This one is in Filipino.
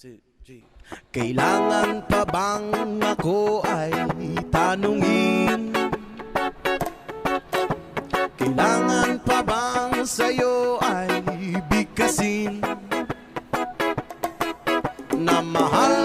2, 3. Kailangan pa bang ako ay tanungin? Kailangan pa bang sa'yo ay bigkasin na mahal